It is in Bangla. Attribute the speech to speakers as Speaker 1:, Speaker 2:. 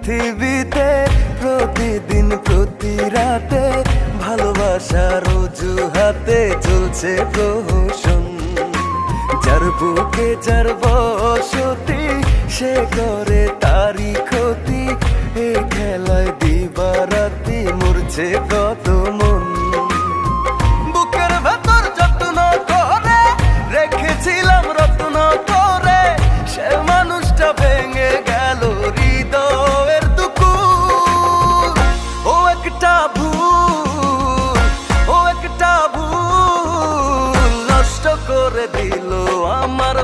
Speaker 1: পৃথিবীতে প্রতিদিন প্রতি রাতে ভালোবাসার অজুহাতে চলছে প্রহসন। যার বুকে যার বসতি সে করে তারই ক্ষতি, এ খেলায় দিবারাতি মরছে কত মন। বুকের ভেতর যত্ন করে রেখেছিলাম রত্ন করে, সে মানুষটা ভেঙে গেল হৃদয়ের দুকুর। ও একটা ভুল, ও একটা ভুল নষ্ট করে দিল আমার